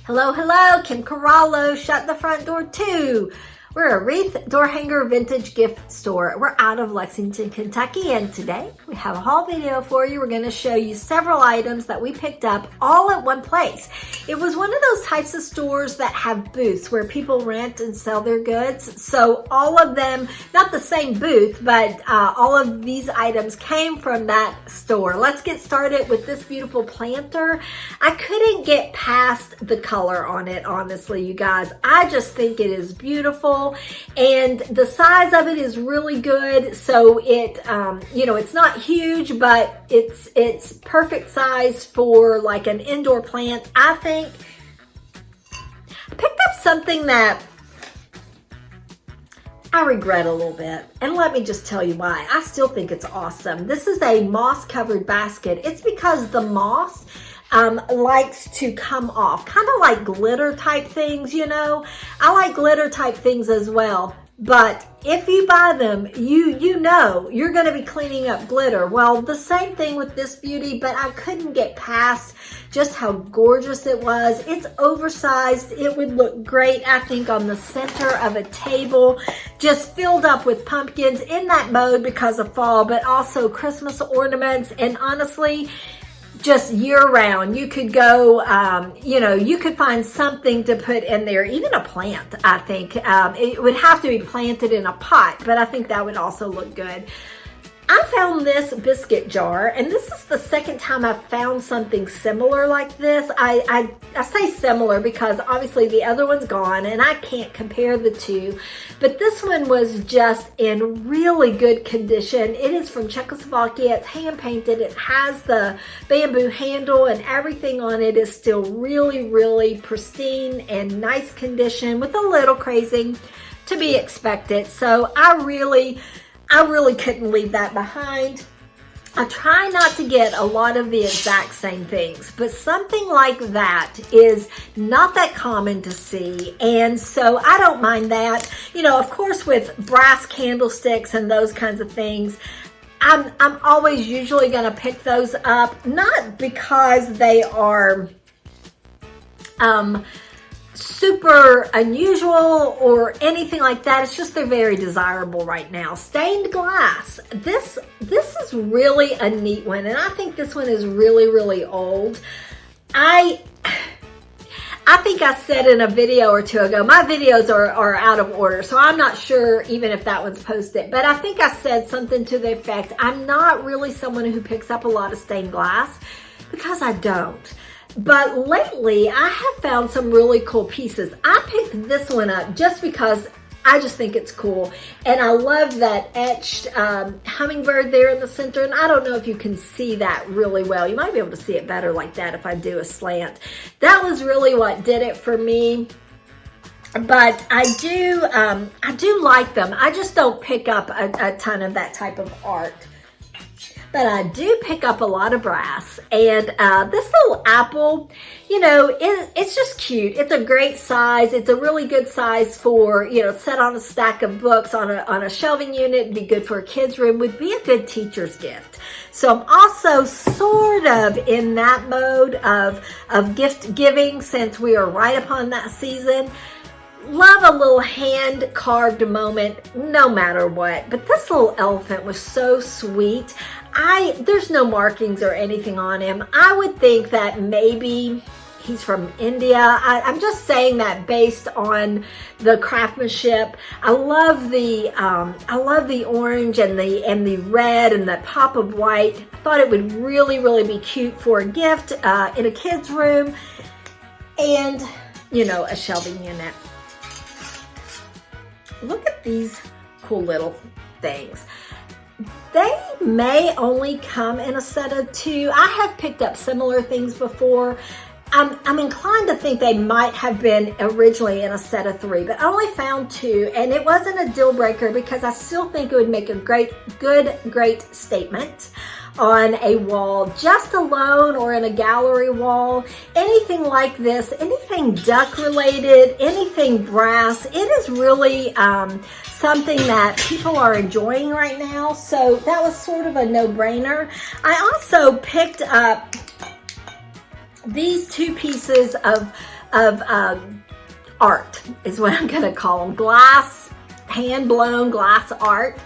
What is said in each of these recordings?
Hello, hello, Kim Corallo, Shut the Front Door 2. We're a wreath door hanger vintage gift store. We're out of Lexington, Kentucky, and today we have a haul video for you. We're going to show you several items that we picked up all at one place. It was one of those types of stores that have booths where people rent and sell their goods. So all of them, not the same booth, but all of these items came from that store. Let's get started with this beautiful planter. I couldn't get past the color on it, honestly, you guys. I just think it is beautiful. And the size of it is really good. So it, it's not huge, but it's perfect size for like an indoor plant. I think I picked up something that I regret a little bit. And let me just tell you why. I still think it's awesome. This is a moss covered basket. It's because the moss likes to come off, kind of like glitter type things, you know. I like glitter type things as well, but if you buy them, you know you're going to be cleaning up glitter. Well, the same thing with this beauty, but I couldn't get past just how gorgeous it was. It's oversized. It would look great, I think, on the center of a table, just filled up with pumpkins in that mode because of fall, but also Christmas ornaments. And honestly, just year round, you could go, you could find something to put in there, even a plant, I think. It would have to be planted in a pot, but I think that would also look good. I found this biscuit jar, and this is the second time I've found something similar like this. I say similar because obviously the other one's gone and I can't compare the two, but this one was just in really good condition. It is from Czechoslovakia. It's hand painted. It has the bamboo handle and everything on it is still really, really pristine and nice condition with a little crazing to be expected. So I really couldn't leave that behind. I try not to get a lot of the exact same things, but something like that is not that common to see. And so I don't mind that. You know, of course, with brass candlesticks and those kinds of things, I'm always usually going to pick those up, not because they are super unusual or anything like that. It's just they're very desirable right now. Stained glass. This is really a neat one, and I think this one is really, really old. I think I said in a video or two ago, my videos are out of order, so I'm not sure even if that one's posted, but I think I said something to the effect, I'm not really someone who picks up a lot of stained glass because I don't. But lately, I have found some really cool pieces. I picked this one up just because I just think it's cool. And I love that etched hummingbird there in the center. And I don't know if you can see that really well. You might be able to see it better like that if I do a slant. That was really what did it for me. But I do like them. I just don't pick up a ton of that type of art. But I do pick up a lot of brass, and this little apple, it's just cute. It's a great size. It's a really good size for, set on a stack of books on a shelving unit. It'd be good for a kid's room. Would be a good teacher's gift. So I'm also sort of in that mode of gift giving since we are right upon that season. Love a little hand carved moment no matter what, but this little elephant was so sweet. There's no markings or anything on him. I would think that maybe he's from India. I'm just saying that based on the craftsmanship. I love the orange and the red and the pop of white. I thought it would really, really be cute for a gift in a kid's room and, a shelving unit. Look at these cool little things. They may only come in a set of 2. I have picked up similar things before. I'm inclined to think they might have been originally in a set of 3, but I only found 2, and it wasn't a deal breaker because I still think it would make a great statement on a wall, just alone or in a gallery wall, anything like this, anything duck related, anything brass. It is really something that people are enjoying right now. So that was sort of a no-brainer. I also picked up these 2 pieces of art is what I'm gonna call them. Glass, hand-blown glass art.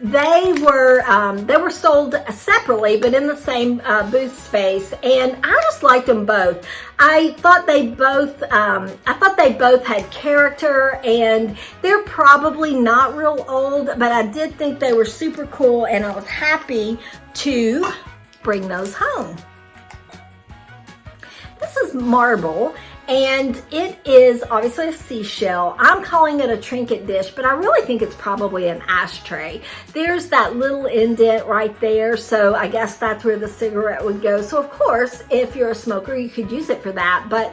They were sold separately, but in the same booth space, and I just liked them both. I thought they both had character, and they're probably not real old, but I did think they were super cool, and I was happy to bring those home. This is marble, and it is obviously a seashell. I'm calling it a trinket dish, but I really think it's probably an ashtray. There's that little indent right there, so I guess that's where the cigarette would go. So of course, if you're a smoker, you could use it for that, but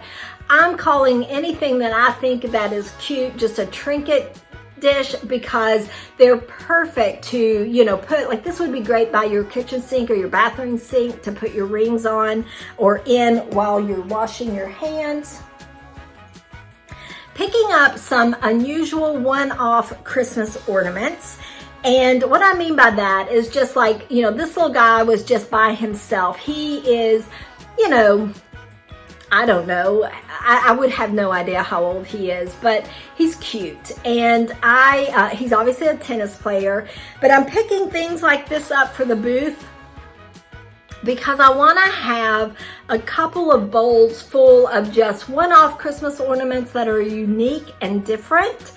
I'm calling anything that I think that is cute just a trinket dish, because they're perfect to, you know, put, like this would be great by your kitchen sink or your bathroom sink to put your rings on or in while you're washing your hands. Picking up some unusual one-off Christmas ornaments. And what I mean by that is just like, you know, this little guy was just by himself. He is, you know, I don't know. I would have no idea how old he is, but he's cute. And he's obviously a tennis player, but I'm picking things like this up for the booth because I want to have a couple of bowls full of just one-off Christmas ornaments that are unique and different.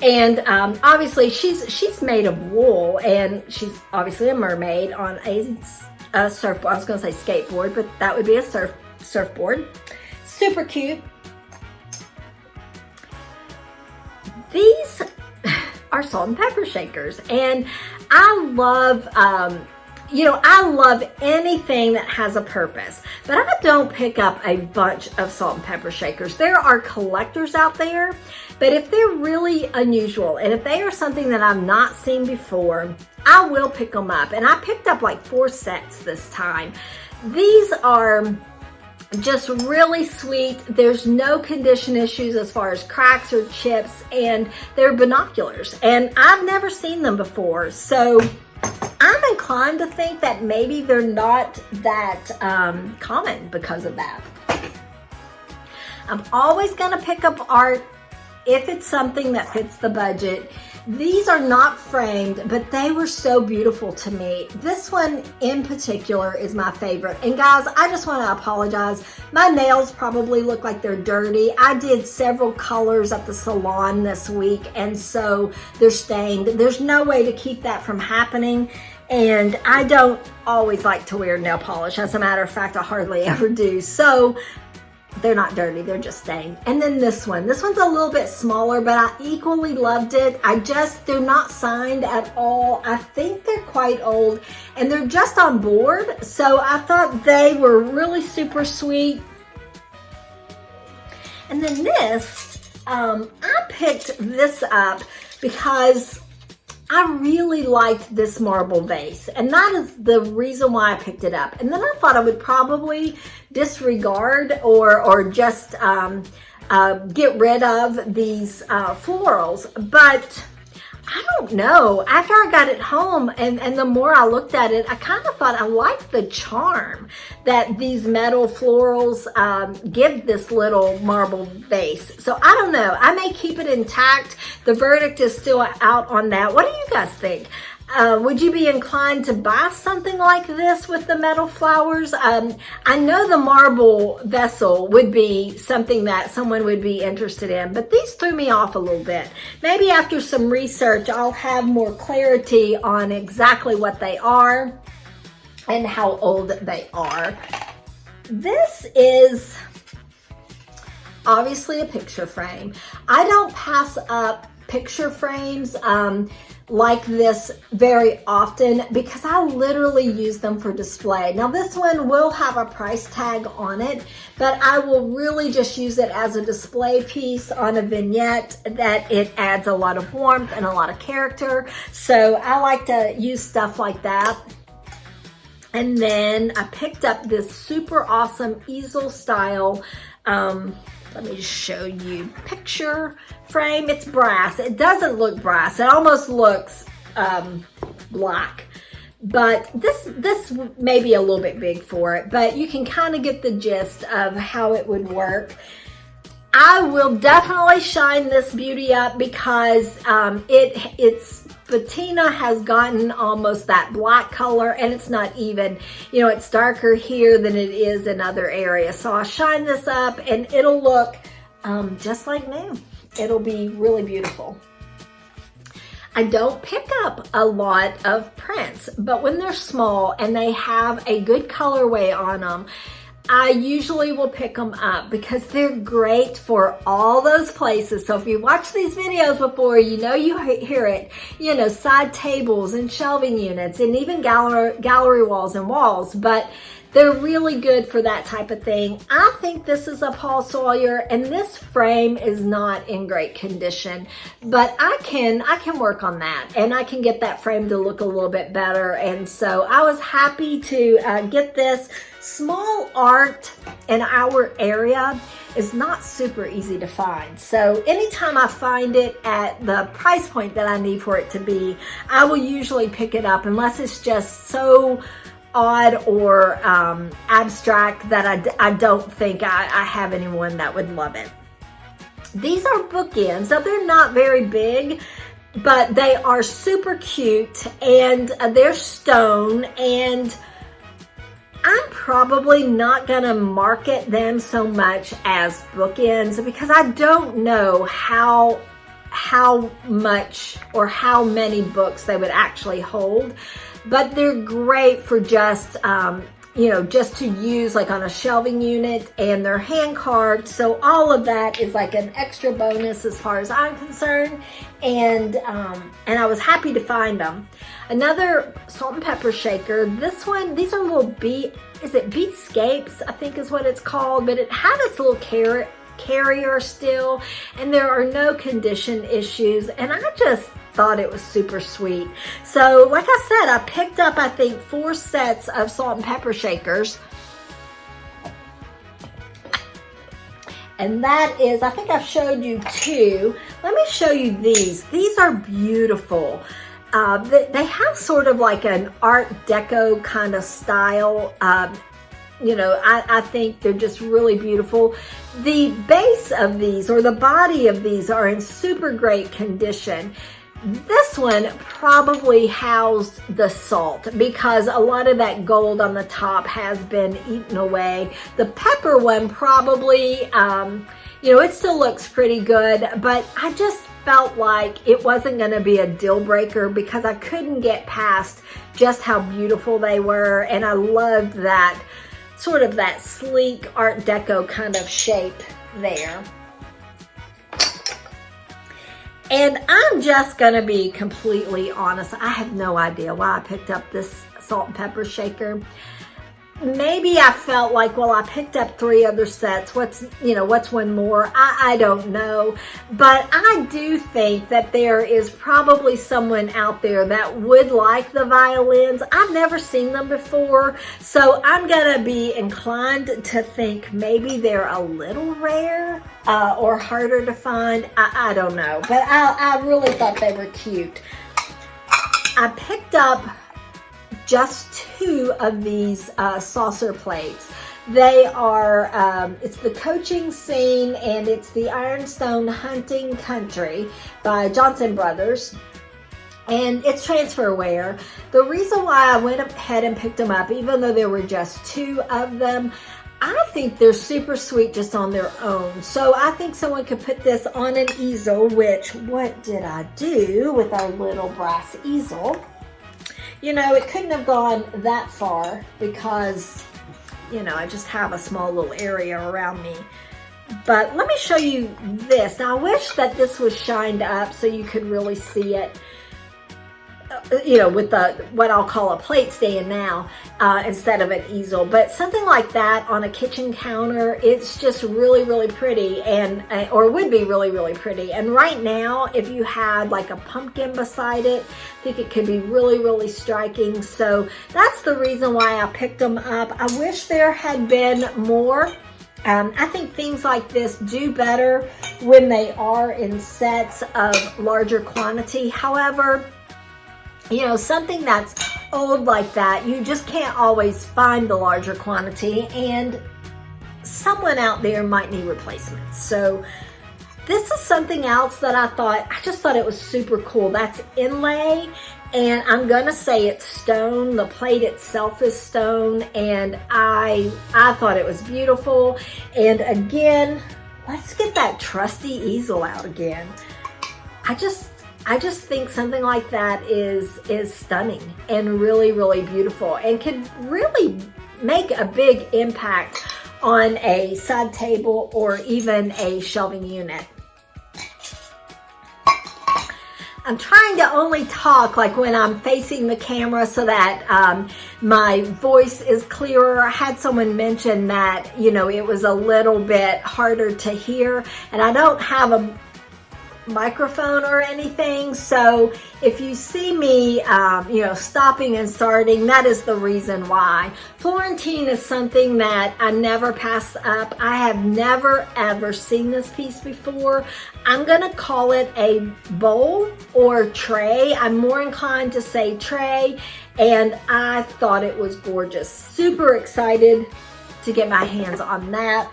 And obviously she's made of wool, and she's obviously a mermaid on a surfboard. I was going to say skateboard, but that would be a surfboard. Super cute. These are salt and pepper shakers, and I love, you know, I love anything that has a purpose, but I don't pick up a bunch of salt and pepper shakers. There are collectors out there, but if they're really unusual and if they are something that I've not seen before, I will pick them up. And I picked up like 4 sets this time. These are just really sweet. There's no condition issues as far as cracks or chips, and they're binoculars, and I've never seen them before, so I'm inclined to think that maybe they're not that common because of that. I'm always going to pick up art if it's something that fits the budget. These are not framed, but they were so beautiful to me. This one in particular is my favorite. And guys, I just want to apologize. My nails probably look like they're dirty. I did several colors at the salon this week, and so they're stained. There's no way to keep that from happening. And I don't always like to wear nail polish. As a matter of fact, I hardly ever do. So they're not dirty, they're just stained. And then this one's a little bit smaller, but I equally loved it. They're not signed at all. I think they're quite old, and they're just on board. So I thought they were really super sweet. And then this, I picked this up because I really liked this marble vase, and that is the reason why I picked it up. And then I thought I would probably disregard or just get rid of these florals, but I don't know. After I got it home and the more I looked at it, I kind of thought I liked the charm that these metal florals give this little marble vase. So I don't know. I may keep it intact. The verdict is still out on that. What do you guys think? Would you be inclined to buy something like this with the metal flowers? I know the marble vessel would be something that someone would be interested in, but these threw me off a little bit. Maybe after some research, I'll have more clarity on exactly what they are and how old they are. This is obviously a picture frame. I don't pass up picture frames like this very often because I literally use them for display. Now this one will have a price tag on it, but I will really just use it as a display piece on a vignette that it adds a lot of warmth and a lot of character. So I like to use stuff like that. And then I picked up this super awesome easel style, let me just show you picture frame. It's brass. It doesn't look brass. It almost looks black. But this may be a little bit big for it, but you can kind of get the gist of how it would work. I will definitely shine this beauty up because it's patina has gotten almost that black color, and it's not even, it's darker here than it is in other areas. So I'll shine this up and it'll look just like new. It'll be really beautiful. I don't pick up a lot of prints, but when they're small and they have a good colorway on them, I usually will pick them up because they're great for all those places. So if you watch these videos before, you hear it, side tables and shelving units and even gallery walls and walls, but they're really good for that type of thing. I think this is a Paul Sawyer, and this frame is not in great condition, but I can work on that, and I can get that frame to look a little bit better. And so I was happy to get this. Small art in our area is not super easy to find. So anytime I find it at the price point that I need for it to be, I will usually pick it up unless it's just so odd or abstract that I don't think I have anyone that would love it. These are bookends, so they're not very big, but they are super cute, and they're stone, and I'm probably not gonna market them so much as bookends because I don't know how much or how many books they would actually hold. But they're great for just, just to use like on a shelving unit, and they're hand carved. So all of that is like an extra bonus as far as I'm concerned. And I was happy to find them. Another salt and pepper shaker. These are little beatscapes, I think is what it's called, but it had its little carrier still, and there are no condition issues, and I just thought it was super sweet. So like I said, I picked up I think 4 sets of salt and pepper shakers, and that is, I think I've showed you 2. Let me show you these. These are beautiful. They have sort of like an Art Deco kind of style. I think they're just really beautiful. The base of these, or the body of these, are in super great condition. This one probably housed the salt because a lot of that gold on the top has been eaten away. The pepper one probably, it still looks pretty good, but I just felt like it wasn't going to be a deal breaker because I couldn't get past just how beautiful they were, and I loved that sort of that sleek Art Deco kind of shape there. And I'm just gonna be completely honest, I have no idea why I picked up this salt and pepper shaker. Maybe I felt like, well, I picked up 3 other sets. What's one more? I don't know. But I do think that there is probably someone out there that would like the violins. I've never seen them before, so I'm gonna be inclined to think maybe they're a little rare or harder to find. I don't know, but I really thought they were cute. I picked up just 2 of these saucer plates. They are, it's the Coaching Scene, and it's the Ironstone Hunting Country by Johnson Brothers. And it's transferware. The reason why I went ahead and picked them up, even though there were just 2 of them, I think they're super sweet just on their own. So I think someone could put this on an easel, which, what did I do with our little brass easel? It couldn't have gone that far because, I just have a small little area around me. But let me show you this. Now, I wish that this was shined up so you could really see it, with what I'll call a plate stand now, instead of an easel. But something like that on a kitchen counter, it's just really, really pretty, or would be really, really pretty. And right now, if you had like a pumpkin beside it, I think it could be really, really striking. So that's the reason why I picked them up. I wish there had been more. I think things like this do better when they are in sets of larger quantity. However, something that's old like that, you just can't always find the larger quantity. And someone out there might need replacements. So this is something else that I just thought it was super cool. That's inlay, and I'm gonna say it's stone. The plate itself is stone, and I thought it was beautiful. And again, let's get that trusty easel out again. I just think something like that is stunning and really, really beautiful, and could really make a big impact on a side table or even a shelving unit. I'm trying to only talk like when I'm facing the camera so that my voice is clearer. I had someone mention that, you know, it was a little bit harder to hear, and I don't have a microphone or anything, so if you see me you know, stopping and starting, that is the reason why. Florentine is something that I never pass up. I have never ever seen this piece before. I'm gonna call it a bowl or tray. I'm more inclined to say tray, and I thought it was gorgeous. Super excited to get my hands on that.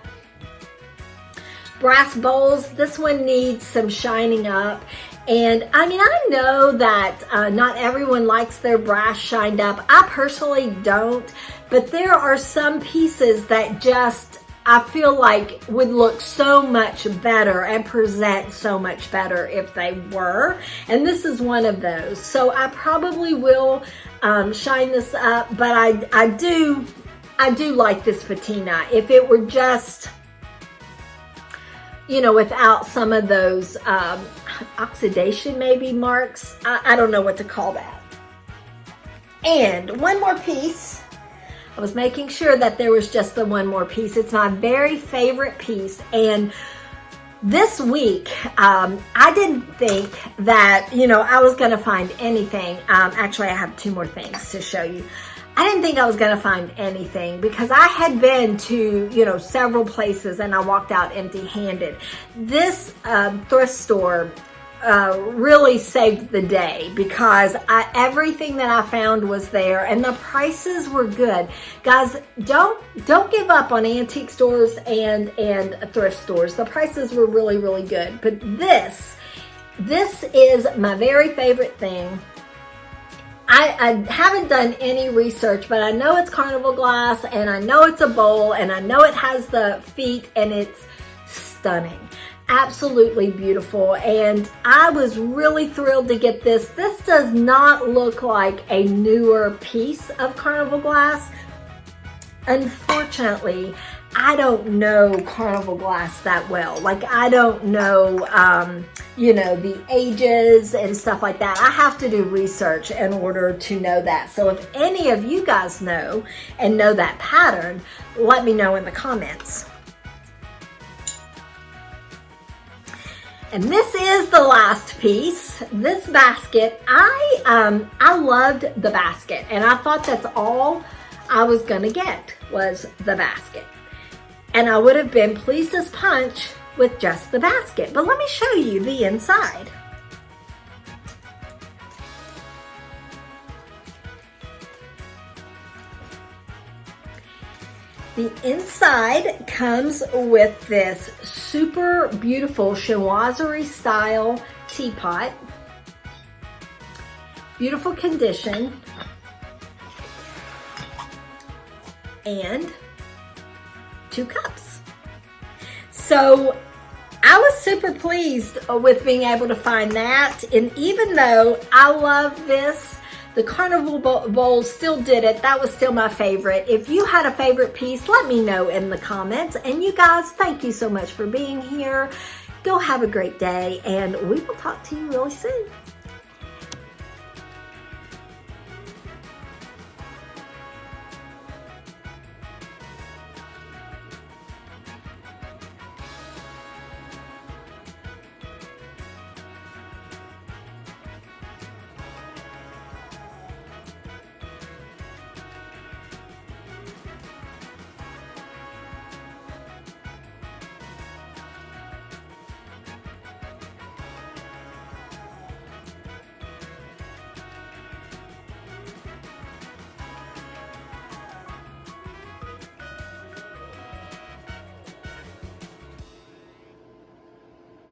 Brass bowls, this one needs some shining up. And I mean, I know that not everyone likes their brass shined up. I personally don't, but there are some pieces that just, I feel like would look so much better and present so much better if they were. And this is one of those. So I probably will shine this up, but I do like this patina. If it were just, you know, without some of those oxidation maybe marks, I don't know what to call that. And one more piece. I was making sure that there was just the one more piece. It's my very favorite piece, and this week I didn't think that, you know, I was gonna find anything. Actually, I have two more things to show you. I didn't think I was gonna find anything because I had been to, you know, several places and I walked out empty-handed. This thrift store really saved the day because everything that I found was there and the prices were good. Guys, don't give up on antique stores and thrift stores. The prices were really, really good. But this is my very favorite thing. I haven't done any research, but I know it's carnival glass, and I know it's a bowl, and I know it has the feet, and it's stunning. Absolutely beautiful, and I was really thrilled to get this. This does not look like a newer piece of carnival glass. Unfortunately, I don't know carnival glass that well. Like, I don't know, you know, the ages and stuff like that. I have to do research in order to know that. So if any of you guys know and know that pattern, let me know in the comments. And this is the last piece. This basket, I loved the basket, and I thought that's all I was gonna get was the basket. And I would have been pleased as punch with just the basket. But let me show you the inside. The inside comes with this super beautiful chinoiserie style teapot. Beautiful condition. And 2 cups. So I was super pleased with being able to find that. And even though I love this, the carnival bowl still did it. That was still my favorite. If you had a favorite piece, let me know in the comments. And you guys, thank you so much for being here. Go have a great day, and we will talk to you really soon.